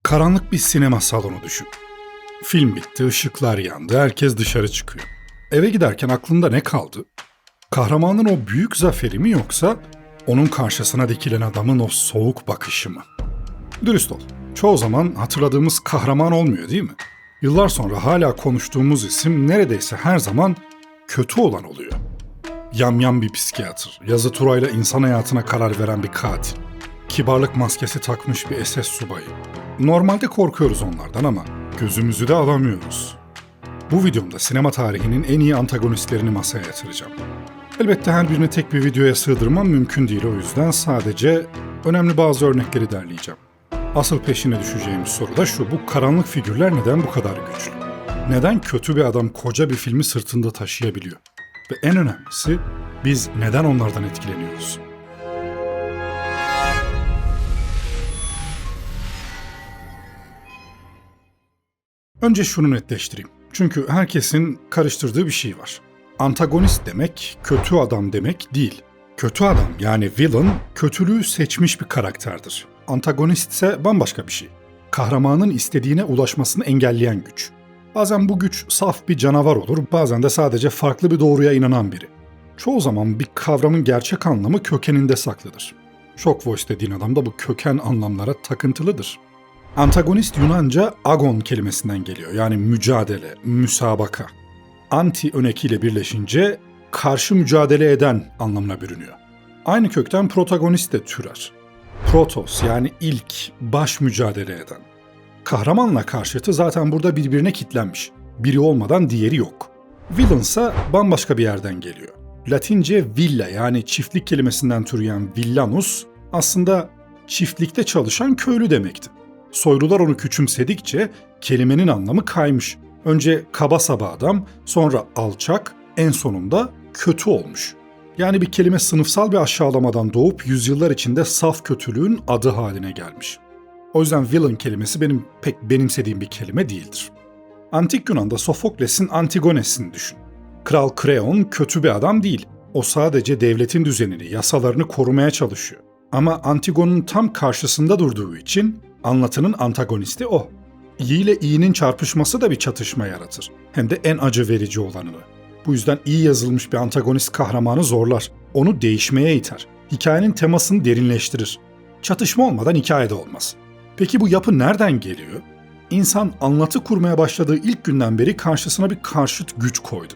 Karanlık bir sinema salonu düşün. Film bitti, ışıklar yandı, herkes dışarı çıkıyor. Eve giderken aklında ne kaldı? Kahramanın o büyük zaferi mi yoksa onun karşısına dikilen adamın o soğuk bakışı mı? Dürüst ol, çoğu zaman hatırladığımız kahraman olmuyor değil mi? Yıllar sonra hala konuştuğumuz isim neredeyse her zaman kötü olan oluyor. Yamyam bir psikiyatr, yazı turayla insan hayatına karar veren bir katil, kibarlık maskesi takmış bir SS subayı. Normalde korkuyoruz onlardan ama gözümüzü de alamıyoruz. Bu videomda sinema tarihinin en iyi antagonistlerini masaya yatıracağım. Elbette her birini tek bir videoya sığdırmam mümkün değil, o yüzden sadece önemli bazı örnekleri derleyeceğim. Asıl peşine düşeceğimiz soru da şu: bu karanlık figürler neden bu kadar güçlü? Neden kötü bir adam koca bir filmi sırtında taşıyabiliyor? Ve en önemlisi, biz neden onlardan etkileniyoruz? Önce şunu netleştireyim. Çünkü herkesin karıştırdığı bir şey var. Antagonist demek, kötü adam demek değil. Kötü adam, yani villain, kötülüğü seçmiş bir karakterdir. Antagonist ise bambaşka bir şey. Kahramanın istediğine ulaşmasını engelleyen güç. Bazen bu güç saf bir canavar olur, bazen de sadece farklı bir doğruya inanan biri. Çoğu zaman bir kavramın gerçek anlamı kökeninde saklıdır. Shock Voice dediğin adam da bu köken anlamlara takıntılıdır. Antagonist Yunanca agon kelimesinden geliyor, yani mücadele, müsabaka. Anti önekiyle birleşince karşı mücadele eden anlamına bürünüyor. Aynı kökten protagonist de türer. Protos, yani ilk, baş mücadele eden. Kahramanla karşıtı zaten burada birbirine kitlenmiş. Biri olmadan diğeri yok. Villain ise bambaşka bir yerden geliyor. Latince villa, yani çiftlik kelimesinden türeyen villanus aslında çiftlikte çalışan köylü demekti. Soylular onu küçümsedikçe kelimenin anlamı kaymış. Önce kaba saba adam, sonra alçak, en sonunda kötü olmuş. Yani bir kelime sınıfsal bir aşağılamadan doğup yüzyıllar içinde saf kötülüğün adı haline gelmiş. O yüzden villain kelimesi benim pek benimsediğim bir kelime değildir. Antik Yunan'da Sofokles'in Antigones'ini düşün. Kral Kreon kötü bir adam değil. O sadece devletin düzenini, yasalarını korumaya çalışıyor. Ama Antigon'un tam karşısında durduğu için anlatının antagonisti o. İyi ile iyinin çarpışması da bir çatışma yaratır. Hem de en acı verici olanını. Bu yüzden iyi yazılmış bir antagonist kahramanı zorlar. Onu değişmeye iter. Hikayenin temasını derinleştirir. Çatışma olmadan hikaye de olmaz. Peki bu yapı nereden geliyor? İnsan anlatı kurmaya başladığı ilk günden beri karşısına bir karşıt güç koydu.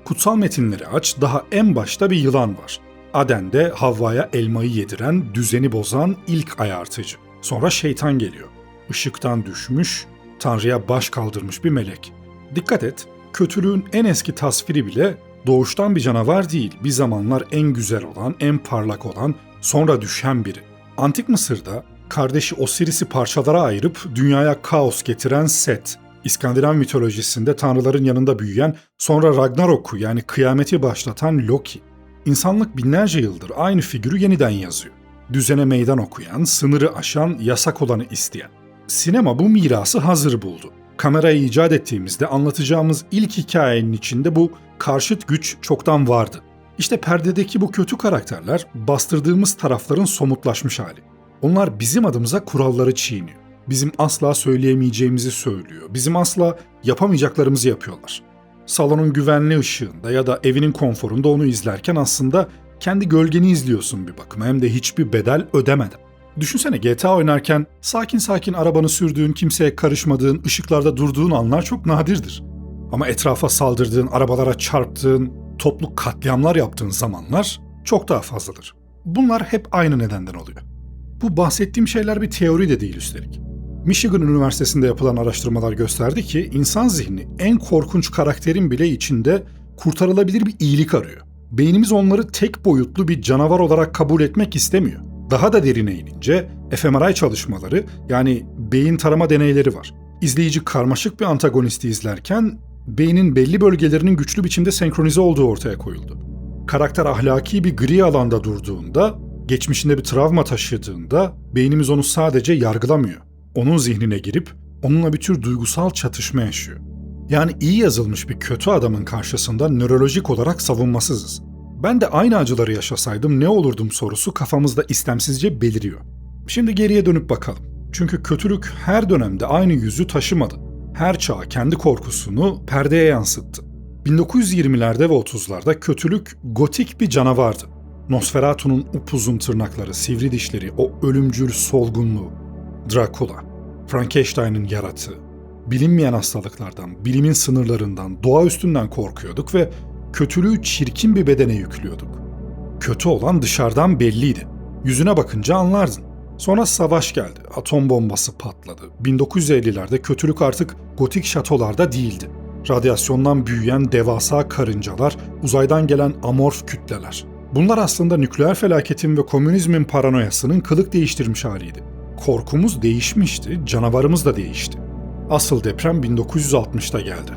Kutsal metinleri aç, daha en başta bir yılan var. Aden'de Havva'ya elmayı yediren, düzeni bozan ilk ayartıcı. Sonra şeytan geliyor. Işıktan düşmüş, Tanrı'ya baş kaldırmış bir melek. Dikkat et, kötülüğün en eski tasviri bile doğuştan bir canavar değil, bir zamanlar en güzel olan, en parlak olan, sonra düşen biri. Antik Mısır'da kardeşi Osiris'i parçalara ayırıp dünyaya kaos getiren Set, İskandinav mitolojisinde tanrıların yanında büyüyen, sonra Ragnarok'u, yani kıyameti başlatan Loki. İnsanlık binlerce yıldır aynı figürü yeniden yazıyor. Düzene meydan okuyan, sınırı aşan, yasak olanı isteyen. Sinema bu mirası hazır buldu. Kamerayı icat ettiğimizde anlatacağımız ilk hikayenin içinde bu karşıt güç çoktan vardı. İşte perdedeki bu kötü karakterler bastırdığımız tarafların somutlaşmış hali. Onlar bizim adımıza kuralları çiğniyor. Bizim asla söyleyemeyeceğimizi söylüyor. Bizim asla yapamayacaklarımızı yapıyorlar. Salonun güvenli ışığında ya da evinin konforunda onu izlerken aslında kendi gölgeni izliyorsun bir bakıma, hem de hiçbir bedel ödemeden. Düşünsene, GTA oynarken sakin sakin arabanı sürdüğün, kimseye karışmadığın, ışıklarda durduğun anlar çok nadirdir. Ama etrafa saldırdığın, arabalara çarptığın, toplu katliamlar yaptığın zamanlar çok daha fazladır. Bunlar hep aynı nedenden oluyor. Bu bahsettiğim şeyler bir teori de değil üstelik. Michigan Üniversitesi'nde yapılan araştırmalar gösterdi ki insan zihni en korkunç karakterin bile içinde kurtarılabilir bir iyilik arıyor. Beynimiz onları tek boyutlu bir canavar olarak kabul etmek istemiyor. Daha da derine inince fMRI çalışmaları, yani beyin tarama deneyleri var. İzleyici karmaşık bir antagonisti izlerken beynin belli bölgelerinin güçlü biçimde senkronize olduğu ortaya koyuldu. Karakter ahlaki bir gri alanda durduğunda, geçmişinde bir travma taşıdığında beynimiz onu sadece yargılamıyor. Onun zihnine girip onunla bir tür duygusal çatışma yaşıyor. Yani iyi yazılmış bir kötü adamın karşısında nörolojik olarak savunmasızız. Ben de aynı acıları yaşasaydım ne olurdum sorusu kafamızda istemsizce beliriyor. Şimdi geriye dönüp bakalım. Çünkü kötülük her dönemde aynı yüzü taşımadı. Her çağ kendi korkusunu perdeye yansıttı. 1920'lerde ve 30'larda kötülük gotik bir canavardı. Nosferatu'nun upuzun tırnakları, sivri dişleri, o ölümcül solgunluğu. Dracula, Frankenstein'ın yaratığı. Bilinmeyen hastalıklardan, bilimin sınırlarından, doğaüstünden korkuyorduk ve kötülüğü çirkin bir bedene yüklüyorduk. Kötü olan dışarıdan belliydi. Yüzüne bakınca anlardın. Sonra savaş geldi, atom bombası patladı. 1950'lerde kötülük artık gotik şatolarda değildi. Radyasyondan büyüyen devasa karıncalar, uzaydan gelen amorf kütleler. Bunlar aslında nükleer felaketin ve komünizmin paranoyasının kılık değiştirmiş haliydi. Korkumuz değişmişti, canavarımız da değişti. Asıl deprem 1960'ta geldi.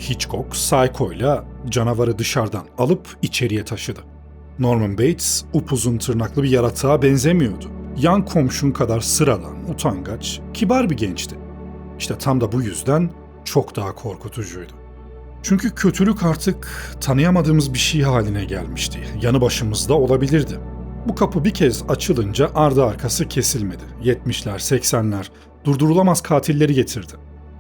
Hitchcock, Psycho'yla canavarı dışarıdan alıp içeriye taşıdı. Norman Bates, upuzun tırnaklı bir yaratığa benzemiyordu. Yan komşun kadar sıradan, utangaç, kibar bir gençti. İşte tam da bu yüzden çok daha korkutucuydu. Çünkü kötülük artık tanıyamadığımız bir şey haline gelmişti. Yanı başımızda olabilirdi. Bu kapı bir kez açılınca ardı arkası kesilmedi. 70'ler, 80'ler durdurulamaz katilleri getirdi.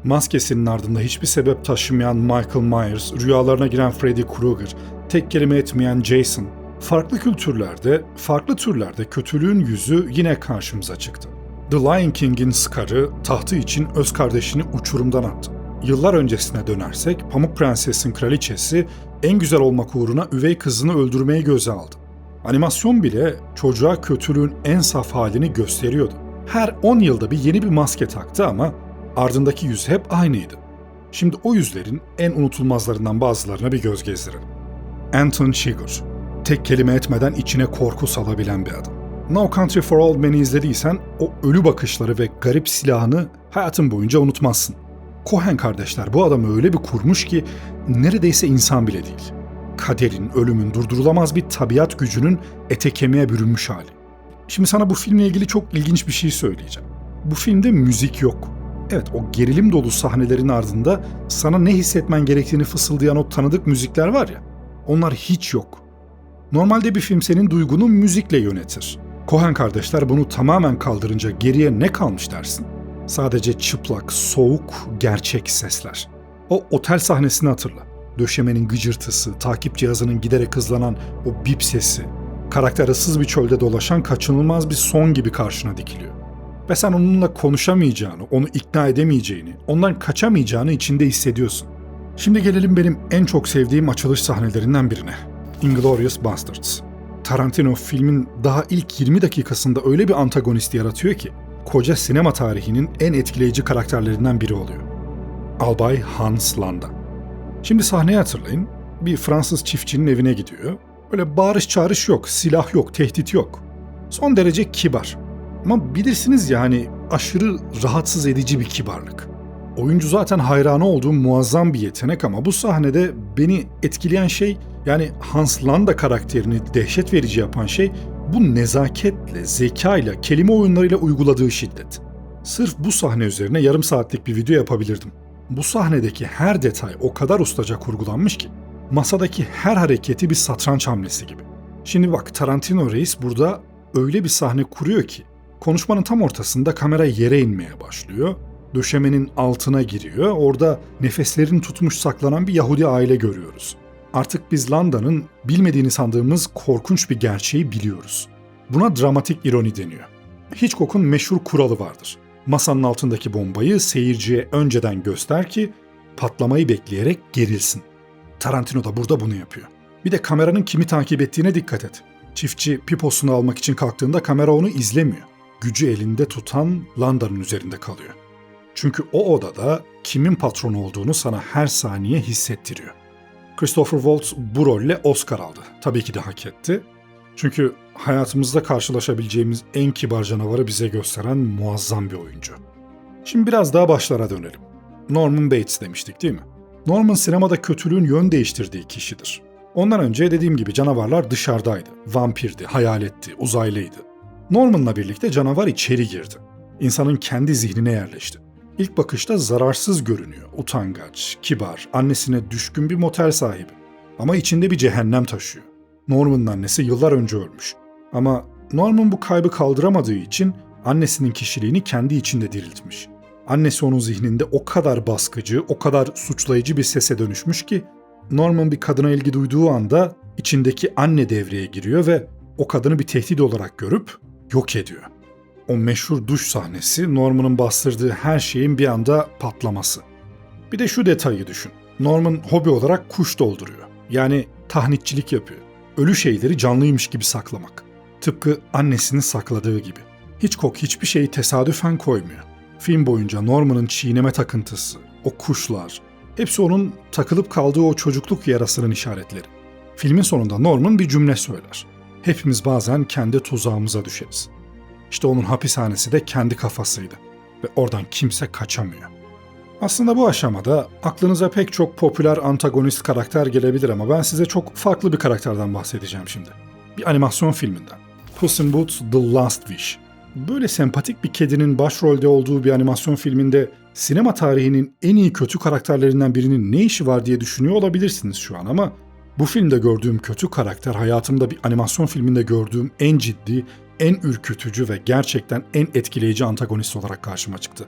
Maskesinin ardında hiçbir sebep taşımayan Michael Myers, rüyalarına giren Freddy Krueger, tek kelime etmeyen Jason, farklı kültürlerde, farklı türlerde kötülüğün yüzü yine karşımıza çıktı. The Lion King'in Scar'ı tahtı için öz kardeşini uçurumdan attı. Yıllar öncesine dönersek Pamuk Prenses'in kraliçesi en güzel olmak uğruna üvey kızını öldürmeyi göze aldı. Animasyon bile çocuğa kötülüğün en saf halini gösteriyordu. Her 10 yılda yeni bir maske taktı ama ardındaki yüz hep aynıydı. Şimdi o yüzlerin en unutulmazlarından bazılarına bir göz gezdirelim. Anton Chigurh, tek kelime etmeden içine korku salabilen bir adam. No Country for Old Men'i izlediysen o ölü bakışları ve garip silahını hayatın boyunca unutmazsın. Coen kardeşler bu adamı öyle bir kurmuş ki neredeyse insan bile değil. Kaderin, ölümün, durdurulamaz bir tabiat gücünün ete kemiğe bürünmüş hali. Şimdi sana bu filmle ilgili çok ilginç bir şey söyleyeceğim. Bu filmde müzik yok. Evet, o gerilim dolu sahnelerin ardında sana ne hissetmen gerektiğini fısıldayan o tanıdık müzikler var ya, onlar hiç yok. Normalde bir film senin duygunu müzikle yönetir. Coen kardeşler bunu tamamen kaldırınca geriye ne kalmış dersin? Sadece çıplak, soğuk, gerçek sesler. O otel sahnesini hatırla. Döşemenin gıcırtısı, takip cihazının giderek hızlanan o bip sesi, karakter ıssız bir çölde dolaşan kaçınılmaz bir son gibi karşına dikiliyor. Ve sen onunla konuşamayacağını, onu ikna edemeyeceğini, ondan kaçamayacağını içinde hissediyorsun. Şimdi gelelim benim en çok sevdiğim açılış sahnelerinden birine. Inglourious Basterds. Tarantino filmin daha ilk 20 dakikasında öyle bir antagonist yaratıyor ki, koca sinema tarihinin en etkileyici karakterlerinden biri oluyor. Albay Hans Landa. Şimdi sahneyi hatırlayın. Bir Fransız çiftçinin evine gidiyor. Böyle bağırış çağırış yok, silah yok, tehdit yok. Son derece kibar. Ama bilirsiniz ya hani aşırı rahatsız edici bir kibarlık. Oyuncu zaten hayranı olduğum muazzam bir yetenek ama bu sahnede beni etkileyen şey, yani Hans Landa karakterini dehşet verici yapan şey bu nezaketle, zekayla, kelime oyunlarıyla uyguladığı şiddet. Sırf bu sahne üzerine yarım saatlik bir video yapabilirdim. Bu sahnedeki her detay o kadar ustaca kurgulanmış ki masadaki her hareketi bir satranç hamlesi gibi. Şimdi bak, Tarantino reis burada öyle bir sahne kuruyor ki konuşmanın tam ortasında kamera yere inmeye başlıyor. Döşemenin altına giriyor. Orada nefeslerini tutmuş saklanan bir Yahudi aile görüyoruz. Artık biz Landa'nın bilmediğini sandığımız korkunç bir gerçeği biliyoruz. Buna dramatik ironi deniyor. Hitchcock'un meşhur kuralı vardır. Masanın altındaki bombayı seyirciye önceden göster ki patlamayı bekleyerek gerilsin. Tarantino da burada bunu yapıyor. Bir de kameranın kimi takip ettiğine dikkat et. Çiftçi piposunu almak için kalktığında kamera onu izlemiyor. Gücü elinde tutan Landa'nın üzerinde kalıyor. Çünkü o odada kimin patronu olduğunu sana her saniye hissettiriyor. Christopher Waltz bu rolle Oscar aldı. Tabii ki de hak etti. Çünkü hayatımızda karşılaşabileceğimiz en kibar canavarı bize gösteren muazzam bir oyuncu. Şimdi biraz daha başlara dönelim. Norman Bates demiştik değil mi? Norman sinemada kötülüğün yön değiştirdiği kişidir. Ondan önce dediğim gibi canavarlar dışarıdaydı. Vampirdi, hayaletti, uzaylıydı. Norman'la birlikte canavar içeri girdi. İnsanın kendi zihnine yerleşti. İlk bakışta zararsız görünüyor, utangaç, kibar, annesine düşkün bir motel sahibi. Ama içinde bir cehennem taşıyor. Norman'ın annesi yıllar önce ölmüş. Ama Norman bu kaybı kaldıramadığı için Annesinin kişiliğini kendi içinde diriltmiş. Annesi onun zihninde o kadar baskıcı, o kadar suçlayıcı bir sese dönüşmüş ki Norman bir kadına ilgi duyduğu anda içindeki anne devreye giriyor ve o kadını bir tehdit olarak görüp yok ediyor. O meşhur duş sahnesi Norman'ın bastırdığı her şeyin bir anda patlaması. Bir de şu detayı düşün. Norman hobi olarak kuş dolduruyor. Yani tahnitçilik yapıyor. Ölü şeyleri canlıymış gibi saklamak. Tıpkı annesini sakladığı gibi. Hitchcock hiçbir şeyi tesadüfen koymuyor. Film boyunca Norman'ın çiğneme takıntısı, o kuşlar, hepsi onun takılıp kaldığı o çocukluk yarasının işaretleri. Filmin sonunda Norman bir cümle söyler. Hepimiz bazen kendi tuzağımıza düşeriz. İşte onun hapishanesi de kendi kafasıydı. Ve oradan kimse kaçamıyor. Aslında bu aşamada aklınıza pek çok popüler antagonist karakter gelebilir ama ben size çok farklı bir karakterden bahsedeceğim şimdi. Bir animasyon filminden. Puss in Boots: The Last Wish. Böyle sempatik bir kedinin başrolde olduğu bir animasyon filminde sinema tarihinin en iyi kötü karakterlerinden birinin ne işi var diye düşünüyor olabilirsiniz şu an ama bu filmde gördüğüm kötü karakter hayatımda bir animasyon filminde gördüğüm en ciddi, en ürkütücü ve gerçekten en etkileyici antagonist olarak karşıma çıktı.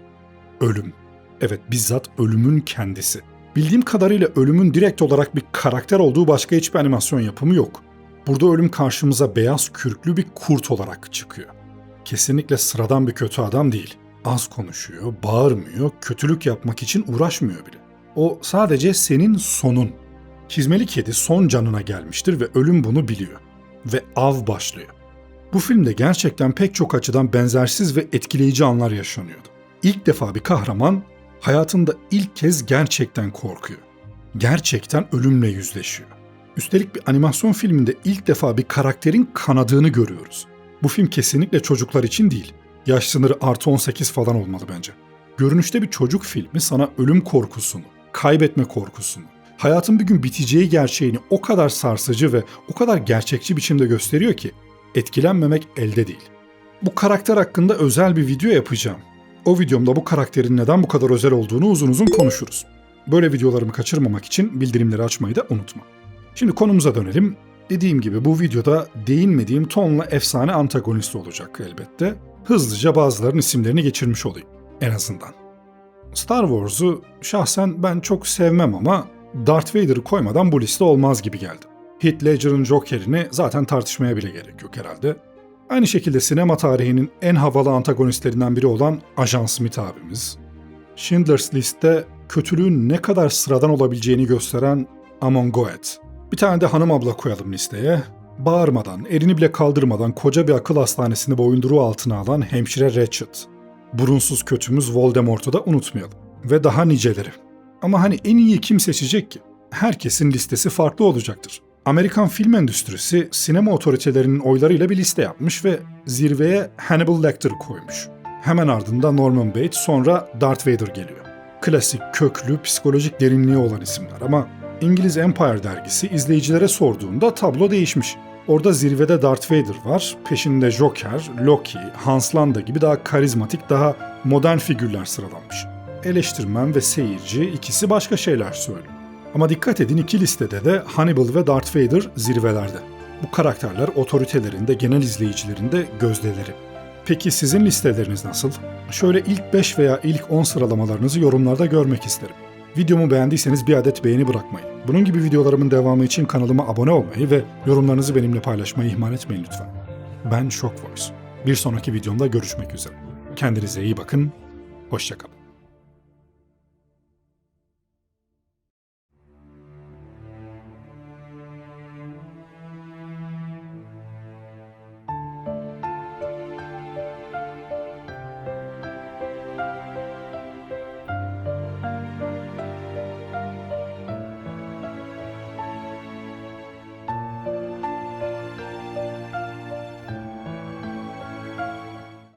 Ölüm. Evet, bizzat ölümün kendisi. Bildiğim kadarıyla ölümün direkt olarak bir karakter olduğu başka hiçbir animasyon yapımı yok. Burada ölüm karşımıza beyaz kürklü bir kurt olarak çıkıyor. Kesinlikle sıradan bir kötü adam değil. Az konuşuyor, bağırmıyor, kötülük yapmak için uğraşmıyor bile. O sadece senin sonun. Hizmeli kedi son canına gelmiştir ve ölüm bunu biliyor. Ve av başlıyor. Bu filmde gerçekten pek çok açıdan benzersiz ve etkileyici anlar yaşanıyordu. İlk defa bir kahraman hayatında ilk kez gerçekten korkuyor. Gerçekten ölümle yüzleşiyor. Üstelik bir animasyon filminde ilk defa bir karakterin kanadığını görüyoruz. Bu film kesinlikle çocuklar için değil. Yaş sınırı +18 falan olmalı bence. Görünüşte bir çocuk filmi sana ölüm korkusunu, kaybetme korkusunu, hayatın bir gün biteceği gerçeğini o kadar sarsıcı ve o kadar gerçekçi biçimde gösteriyor ki etkilenmemek elde değil. Bu karakter hakkında özel bir video yapacağım. O videomda bu karakterin neden bu kadar özel olduğunu uzun uzun konuşuruz. Böyle videolarımı kaçırmamak için bildirimleri açmayı da unutma. Şimdi konumuza dönelim. Dediğim gibi bu videoda değinmediğim tonla efsane antagonist olacak elbette. Hızlıca bazılarının isimlerini geçirmiş olayım en azından. Star Wars'u şahsen ben çok sevmem ama Darth Vader'ı koymadan bu liste olmaz gibi geldi. Heath Ledger'ın Joker'ini zaten tartışmaya bile gerek yok herhalde. Aynı şekilde sinema tarihinin en havalı antagonistlerinden biri olan Ajan Smith abimiz. Schindler's List'te kötülüğün ne kadar sıradan olabileceğini gösteren Amon Goeth. Bir tane de hanım abla koyalım listeye. Bağırmadan, elini bile kaldırmadan koca bir akıl hastanesini boyunduruğu altına alan hemşire Ratched. Burunsuz kötümüz Voldemort'u da unutmayalım. Ve daha niceleri. Ama hani en iyi kim seçecek ki? Herkesin listesi farklı olacaktır. Amerikan film endüstrisi sinema otoritelerinin oylarıyla bir liste yapmış ve zirveye Hannibal Lecter koymuş. Hemen ardından Norman Bates, sonra Darth Vader geliyor. Klasik, köklü, psikolojik derinliği olan isimler ama İngiliz Empire dergisi izleyicilere sorduğunda tablo değişmiş. Orada zirvede Darth Vader var, peşinde Joker, Loki, Hans Landa gibi daha karizmatik, daha modern figürler sıralanmış. Eleştirmen ve seyirci ikisi başka şeyler söylüyor. Ama dikkat edin, iki listede de Hannibal ve Darth Vader zirvelerde. Bu karakterler otoritelerin de genel izleyicilerin de gözdeleri. Peki sizin listeleriniz nasıl? Şöyle ilk 5 veya ilk 10 sıralamalarınızı yorumlarda görmek isterim. Videomu beğendiyseniz bir adet beğeni bırakmayı, bunun gibi videolarımın devamı için kanalıma abone olmayı ve yorumlarınızı benimle paylaşmayı ihmal etmeyin lütfen. Ben Shock Voice. Bir sonraki videomda görüşmek üzere. Kendinize iyi bakın, hoşça kalın.